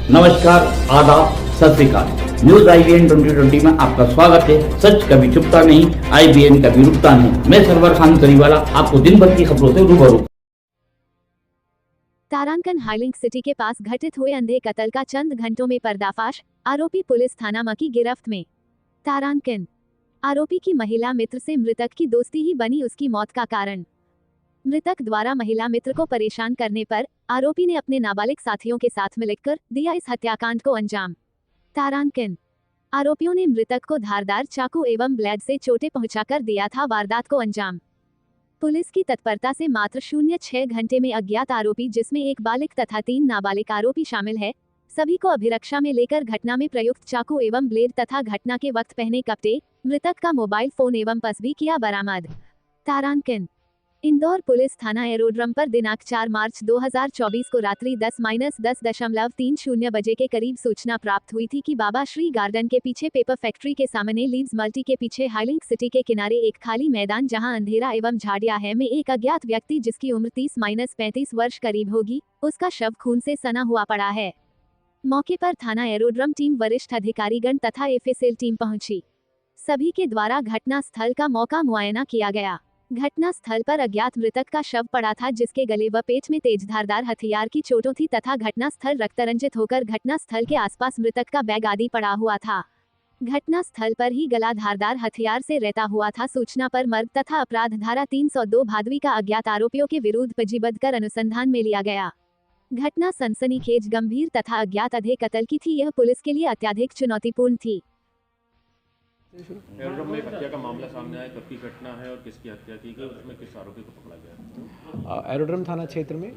नमस्कार, आदाब, सत श्री अकाल। न्यूज IBN 2020 में आपका स्वागत है। सच कभी छुपता नहीं, IBN कभी रुकता नहीं। मैं सरवर खान करीवाला आपको दिन भर की खबरों से रूबरू। तारांकन हाइलिंग सिटी के पास घटित हुए अंधे कत्ल का चंद घंटों में पर्दाफाश, आरोपी पुलिस थाना म की गिरफ्त में। तारांकन आरोपी की महिला मित्र से मृतक की दोस्ती ही बनी उसकी मौत का कारण। मृतक द्वारा महिला मित्र को परेशान करने पर आरोपी ने अपने नाबालिग साथियों के साथ मिलकर दिया इस हत्याकांड को अंजाम। तारांकन आरोपियों ने मृतक को धारदार चाकू एवं ब्लेड से चोटें पहुंचाकर दिया था वारदात को अंजाम। पुलिस की तत्परता से मात्र 0.6 घंटे में अज्ञात आरोपी, जिसमें एक बालिग तथा 3 नाबालिग आरोपी शामिल है, सभी को अभिरक्षा में लेकर घटना में प्रयुक्त चाकू एवं ब्लेड तथा घटना के वक्त पहने कपड़े, मृतक का मोबाइल फोन एवं पर्स भी किया बरामद। तारांकन इंदौर पुलिस थाना एरोड्रम पर दिनांक 4 मार्च 2024 को रात्रि 10:10.30 बजे के करीब सूचना प्राप्त हुई थी कि बाबा श्री गार्डन के पीछे पेपर फैक्ट्री के सामने लीव्स मल्टी के पीछे हाइलिंग सिटी के किनारे एक खाली मैदान जहां अंधेरा एवं झाड़ियां है में एक अज्ञात व्यक्ति, जिसकी उम्र 30-35 वर्ष करीब होगी, उसका शव खून से सना हुआ पड़ा है। मौके पर थाना एरोड्रम टीम, वरिष्ठ अधिकारीगण तथा FSL टीम पहुंची। सभी के द्वारा घटना स्थल का मौका मुआयना किया गया। घटना स्थल पर अज्ञात मृतक का शव पड़ा था, जिसके गले व पेट में तेज धारदार हथियार की चोटों थी तथा घटना स्थल रक्तरंजित होकर घटना स्थल के आसपास मृतक का बैग आदि पड़ा हुआ था। घटना स्थल पर ही गला धारदार हथियार से रहता हुआ था। सूचना पर मर्ग तथा अपराध धारा 302 भादवी का अज्ञात आरोपियों के विरुद्ध पंजीबद्ध कर अनुसंधान में लिया गया। घटना सनसनीखेज, गंभीर तथा अज्ञात अंधे कत्ल की थी। यह पुलिस के लिए अत्यधिक चुनौतीपूर्ण थी। एरोड्रम में एक हत्या का मामला सामने आया, कब की घटना है और किसकी हत्या की गई, उसमें किस आरोपी को पकड़ा गया? एरोड्रम थाना क्षेत्र में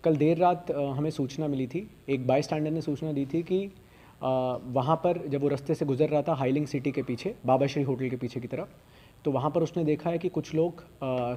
कल देर रात हमें सूचना मिली थी। एक बाई स्टैंडर ने सूचना दी थी कि वहाँ पर जब वो रास्ते से गुजर रहा था हाइलिंग सिटी के पीछे, बाबा श्री होटल के पीछे की तरफ, तो वहाँ पर उसने देखा है कि कुछ लोग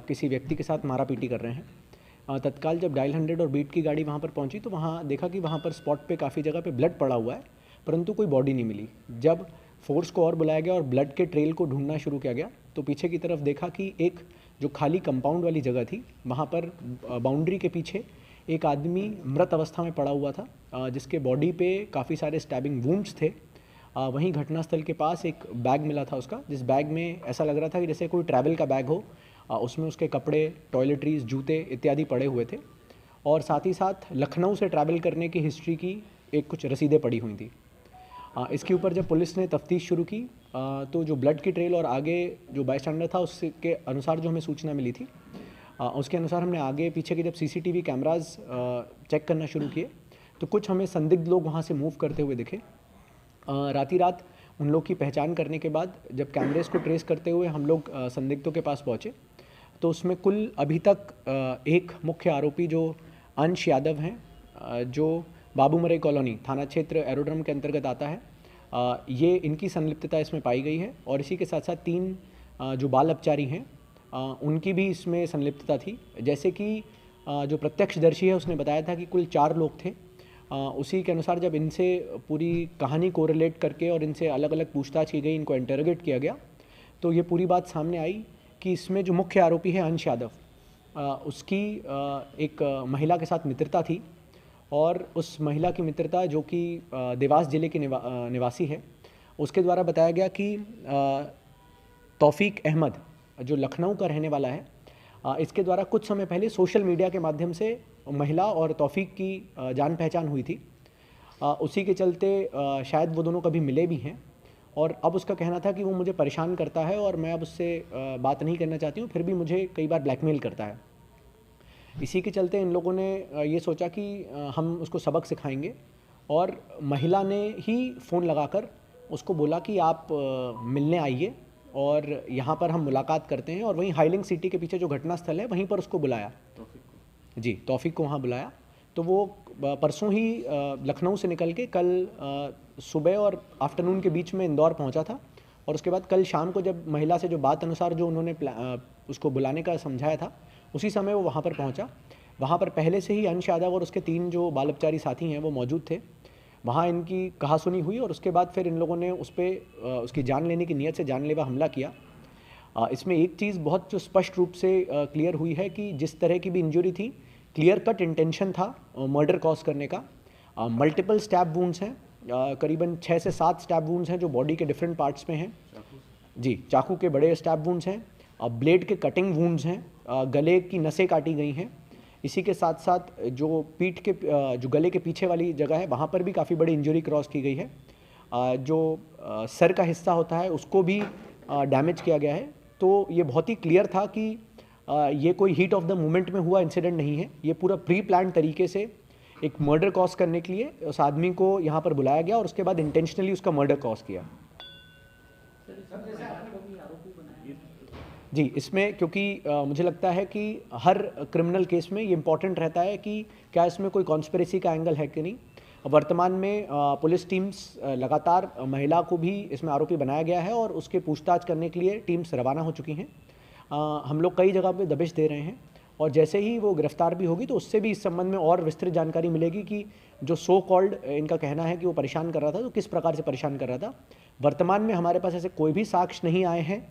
किसी व्यक्ति के साथ मारापीटी कर रहे हैं। तत्काल जब डायल 100 और बीट की गाड़ी वहाँ पर पहुँची तो वहाँ देखा कि वहाँ पर स्पॉट पे काफ़ी जगह पे ब्लड पड़ा हुआ है, परंतु कोई बॉडी नहीं मिली। जब फोर्स को और बुलाया गया और ब्लड के ट्रेल को ढूंढना शुरू किया गया तो पीछे की तरफ देखा कि एक जो खाली कंपाउंड वाली जगह थी, वहाँ पर बाउंड्री के पीछे एक आदमी मृत अवस्था में पड़ा हुआ था, जिसके बॉडी पे काफ़ी सारे स्टैबिंग वुंड्स थे। वहीं घटनास्थल के पास एक बैग मिला था उसका, जिस बैग में ऐसा लग रहा था कि जैसे कोई ट्रैवल का बैग हो। उसमें उसके कपड़े, टॉयलेटरीज, जूते इत्यादि पड़े हुए थे और साथ ही साथ लखनऊ से ट्रैवल करने की हिस्ट्री की एक कुछ रसीदें पड़ी हुई थी। इसके ऊपर जब पुलिस ने तफ्तीश शुरू की तो जो ब्लड की ट्रेल और आगे जो बाई स्टैंडर था उसके अनुसार जो हमें सूचना मिली थी, उसके अनुसार हमने आगे पीछे के जब CCTV कैमराज चेक करना शुरू किए तो कुछ हमें संदिग्ध लोग वहाँ से मूव करते हुए दिखे। रात उन लोग की पहचान करने के बाद जब कैमरेज को ट्रेस करते हुए हम लोग संदिग्धों के पास पहुँचे तो उसमें कुल अभी तक एक मुख्य आरोपी जो अंश यादव हैं, जो बाबूमरे कॉलोनी थाना क्षेत्र एरोड्रम के अंतर्गत आता है, ये इनकी संलिप्तता इसमें पाई गई है। और इसी के साथ साथ 3 जो बाल अपचारी हैं उनकी भी इसमें संलिप्तता थी। जैसे कि जो प्रत्यक्षदर्शी है उसने बताया था कि कुल 4 लोग थे। उसी के अनुसार जब इनसे पूरी कहानी कोरिलेट करके और इनसे अलग अलग पूछताछ की गई, इनको इंटरोगेट किया गया, तो ये पूरी बात सामने आई कि इसमें जो मुख्य आरोपी है अंश यादव, उसकी एक महिला के साथ मित्रता थी और उस महिला की मित्रता जो कि देवास जिले की निवासी है, उसके द्वारा बताया गया कि तौफीक अहमद जो लखनऊ का रहने वाला है, इसके द्वारा कुछ समय पहले सोशल मीडिया के माध्यम से महिला और तौफीक की जान पहचान हुई थी। उसी के चलते शायद वो दोनों कभी मिले भी हैं और अब उसका कहना था कि वो मुझे परेशान करता है और मैं अब उससे बात नहीं करना चाहती हूँ, फिर भी मुझे कई बार ब्लैकमेल करता है। इसी के चलते इन लोगों ने ये सोचा कि हम उसको सबक सिखाएंगे और महिला ने ही फ़ोन लगाकर उसको बोला कि आप मिलने आइए और यहाँ पर हम मुलाकात करते हैं। और वहीं हाइलिंग सिटी के पीछे जो घटना स्थल है वहीं पर उसको बुलाया, तौफीक को वहाँ बुलाया। तो वो परसों ही लखनऊ से निकल के कल सुबह और आफ्टरनून के बीच में इंदौर पहुँचा था और उसके बाद कल शाम को जब महिला से जो बात अनुसार जो उन्होंने उसको बुलाने का समझाया था, उसी समय वो वहाँ पर पहुँचा। वहाँ पर पहले से ही अंश यादव और उसके 3 जो बाल अपचारी साथी हैं वो मौजूद थे। वहाँ इनकी कहासुनी हुई और उसके बाद फिर इन लोगों ने उस पर उसकी जान लेने की नीयत से जानलेवा हमला किया। इसमें एक चीज़ बहुत जो स्पष्ट रूप से क्लियर हुई है कि जिस तरह की भी इंजरी थी, क्लियर कट इंटेंशन था मर्डर कॉज करने का। मल्टीपल स्टैब वुंड्स हैं, करीबन 6 से 7 स्टैब वुंड्स हैं जो बॉडी के डिफरेंट पार्ट्स में हैं। जी, चाकू के बड़े स्टैब वुंड्स हैं, ब्लेड के कटिंग वुंड्स हैं, गले की नसें काटी गई हैं। इसी के साथ साथ जो पीठ के जो गले के पीछे वाली जगह है वहाँ पर भी काफ़ी बड़ी इंजरी क्रॉस की गई है। जो सर का हिस्सा होता है उसको भी डैमेज किया गया है। तो ये बहुत ही क्लियर था कि ये कोई हीट ऑफ द मोमेंट में हुआ इंसिडेंट नहीं है। ये पूरा प्री प्लान तरीके से एक मर्डर कॉज करने के लिए उस आदमी को यहाँ पर बुलाया गया और उसके बाद इंटेंशनली उसका मर्डर कॉज किया। जी, इसमें क्योंकि मुझे लगता है कि हर क्रिमिनल केस में ये इम्पॉर्टेंट रहता है कि क्या इसमें कोई कॉन्स्पिरेसी का एंगल है कि नहीं। वर्तमान में पुलिस टीम्स लगातार महिला को भी इसमें आरोपी बनाया गया है और उसके पूछताछ करने के लिए टीम्स रवाना हो चुकी हैं। हम लोग कई जगह पे दबिश दे रहे हैं और जैसे ही वो गिरफ्तार भी होगी तो उससे भी इस संबंध में और विस्तृत जानकारी मिलेगी कि जो सो कॉल्ड इनका कहना है कि वो परेशान कर रहा था तो किस प्रकार से परेशान कर रहा था। वर्तमान में हमारे पास ऐसे कोई भी साक्ष्य नहीं आए हैं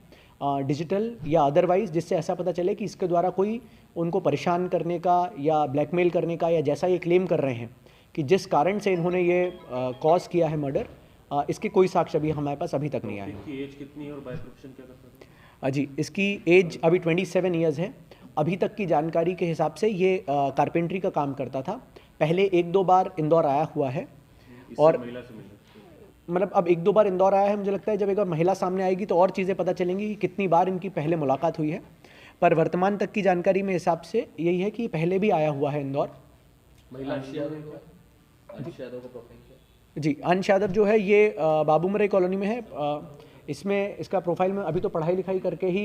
डिजिटल या अदरवाइज जिससे ऐसा पता चले कि इसके द्वारा कोई उनको परेशान करने का या ब्लैकमेल करने का या जैसा ये क्लेम कर रहे हैं कि जिस कारण से इन्होंने ये कॉज किया है मर्डर, इसके कोई साक्ष्य अभी हमारे पास अभी तक नहीं आए हैं। इसकी एज कितनी है और बाय प्रोफेशन क्या करता था? जी, इसकी एज अभी 27 ईयर्स है। अभी तक की जानकारी के हिसाब से ये कारपेंट्री का काम करता था। पहले 1-2 बार इंदौर आया हुआ है और महिला से मिला मतलब अब 1-2 बार इंदौर आया है। मुझे लगता है जब एक बार महिला सामने आएगी तो और चीज़ें पता चलेंगी कि कितनी बार इनकी पहले मुलाकात हुई है। पर वर्तमान तक की जानकारी में हिसाब से यही है कि पहले भी आया हुआ है इंदौर। जी, अंश यादव जो है ये बाबूमरे कॉलोनी में है। इसमें इसका प्रोफाइल में अभी तो पढ़ाई लिखाई करके ही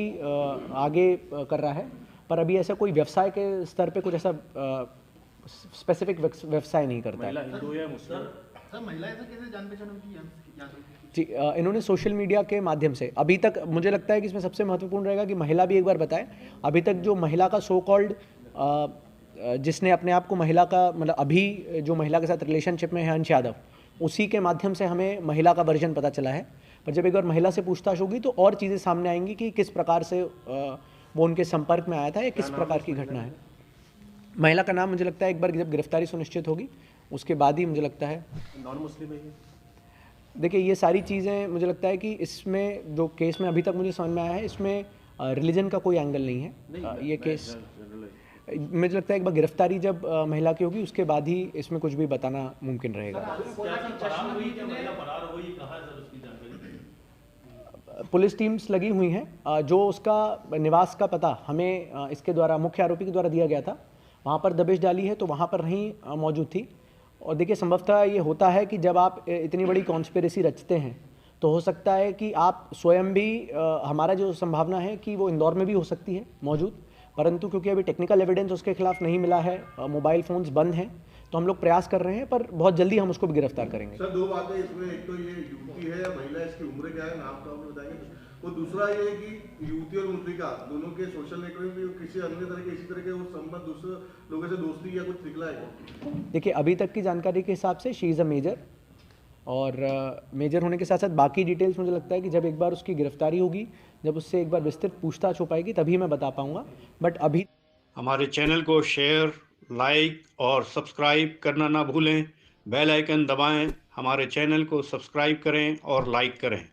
आगे कर रहा है, पर अभी ऐसा कोई व्यवसाय के स्तर पे कुछ ऐसा स्पेसिफिक व्यवसाय नहीं करता है। महिला हिंदू या मुस्लिम? सर, महिला ऐसा कैसे जान पहचान उनकी जी, इन्होंने सोशल मीडिया के माध्यम से अभी तक मुझे लगता है कि इसमें सबसे महत्वपूर्ण रहेगा कि महिला भी एक बार बताए। अभी तक जो महिला का सो कॉल्ड जिसने अपने आप को महिला का मतलब अभी जो महिला के साथ रिलेशनशिप में है अंश यादव, उसी के माध्यम से हमें महिला का वर्जन पता चला है। पर जब एक बार महिला से पूछताछ होगी तो और चीज़ें सामने आएंगी कि किस प्रकार से वो उनके संपर्क में आया था या किस प्रकार की घटना है। महिला का नाम मुझे लगता है एक बार जब गिरफ्तारी सुनिश्चित होगी उसके बाद ही मुझे लगता है। नॉन मुस्लिम है ये? देखिए, ये सारी चीज़ें मुझे लगता है कि इसमें जो केस में अभी तक मुझे समझ में आया है इसमें रिलीजन का कोई एंगल नहीं है। ये केस मुझे लगता है एक बार गिरफ्तारी जब महिला की होगी उसके बाद ही इसमें कुछ भी बताना मुमकिन रहेगा। पुलिस टीम्स लगी हुई हैं। जो उसका निवास का पता हमें इसके द्वारा मुख्य आरोपी के द्वारा दिया गया था वहाँ पर दबिश डाली है तो वहाँ पर नहीं मौजूद थी। और देखिए, संभवतः ये होता है कि जब आप इतनी बड़ी कॉन्स्पिरेसी रचते हैं तो हो सकता है कि आप स्वयं भी हमारा जो संभावना है कि वो इंदौर में भी हो सकती है मौजूद, परंतु क्योंकि अभी टेक्निकल एविडेंस उसके खिलाफ नहीं मिला है, मोबाइल फ़ोन्स बंद हैं, तो हम लोग प्रयास कर रहे हैं पर बहुत जल्दी हम उसको भी गिरफ्तार करेंगे। सर, 2 बातें इसमें, एक तो ये युवती है या महिला, इसकी उम्र क्या है, नाम का आपने बताएंगे। और दूसरा ये है कि युवती और मुद्रिका दोनों के सोशल नेटवर्क में किसी अन्य तरह के इसी तरह के वो संबंध दूसरे लोगों से दोस्ती या कुछ निकला है? देखिए, अभी तक की जानकारी के हिसाब से शी इज़ अ मेजर, और मेजर होने के साथ साथ बाकी डिटेल्स मुझे लगता है कि जब एक बार उसकी गिरफ्तारी होगी, जब उससे एक बार विस्तृत पूछताछ हो पाएगी तभी मैं बता पाऊंगा। बट अभी हमारे चैनल को शेयर, लाइक और सब्सक्राइब करना ना भूलें। बेल आइकन दबाएं, हमारे चैनल को सब्सक्राइब करें और लाइक करें।